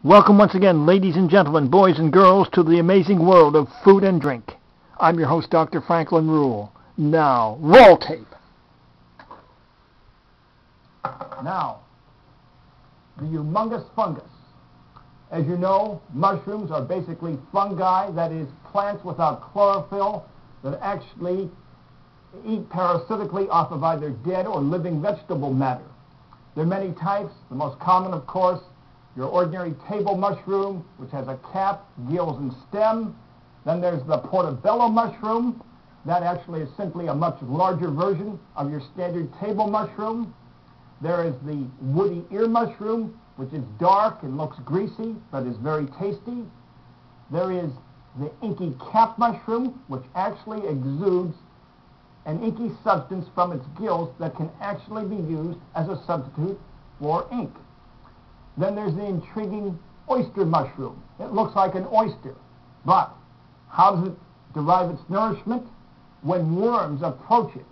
Welcome once again, ladies and gentlemen, boys and girls, to the amazing world of food and drink. I'm your host, Dr. Franklin Ruehl. Now, roll tape. Now, the humongous fungus. As you know, mushrooms are basically fungi, that is, plants without chlorophyll that actually eat parasitically off of either dead or living vegetable matter. There are many types. The most common, of course, your ordinary table mushroom, which has a cap, gills, and stem. Then there's the portobello mushroom. That actually is simply a much larger version of your standard table mushroom. There is the woody ear mushroom, which is dark and looks greasy, but is very tasty. There is the inky cap mushroom, which actually exudes an inky substance from its gills that can actually be used as a substitute for ink. Then there's the intriguing oyster mushroom. It looks like an oyster, but how does it derive its nourishment? When worms approach it,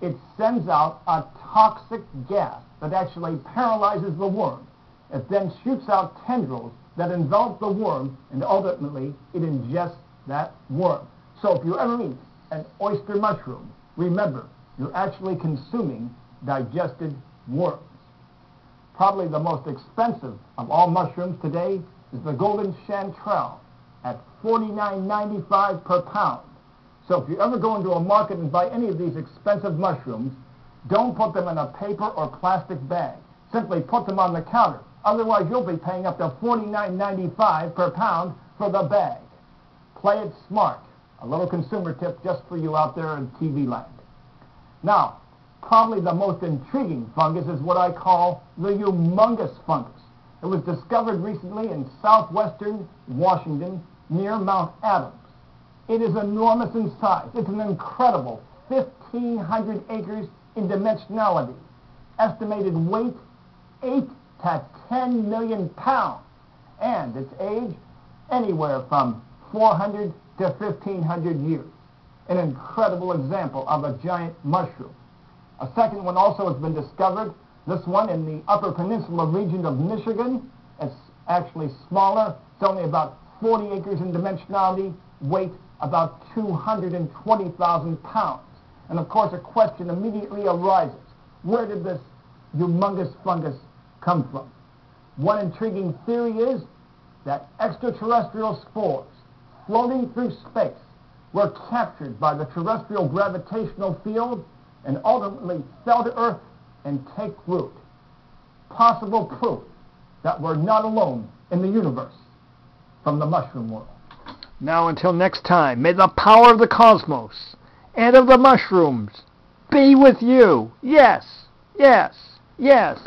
it sends out a toxic gas that actually paralyzes the worm. It then shoots out tendrils that envelop the worm, and ultimately it ingests that worm. So if you ever eat an oyster mushroom, remember, you're actually consuming digested worms. Probably the most expensive of all mushrooms today is the golden chanterelle at $49.95 per pound. So if you ever go into a market and buy any of these expensive mushrooms, don't put them in a paper or plastic bag. Simply put them on the counter. Otherwise, you'll be paying up to $49.95 per pound for the bag. Play it smart. A little consumer tip just for you out there in TV land. Now, probably the most intriguing fungus is what I call the humongous fungus. It was discovered recently in southwestern Washington near Mount Adams. It is enormous in size. It's an incredible 1,500 acres in dimensionality. Estimated weight, 8 to 10 million pounds. And its age, anywhere from 400 to 1,500 years. An incredible example of a giant mushroom. A second one also has been discovered, this one in the Upper Peninsula region of Michigan. It's actually smaller. It's only about 40 acres in dimensionality, weight about 220,000 pounds. And of course, a question immediately arises. Where did this humongous fungus come from? One intriguing theory is that extraterrestrial spores floating through space were captured by the terrestrial gravitational field and ultimately fell to Earth and take root. Possible proof that we're not alone in the universe from the mushroom world. Now until next time, may the power of the cosmos and of the mushrooms be with you. Yes, yes, yes.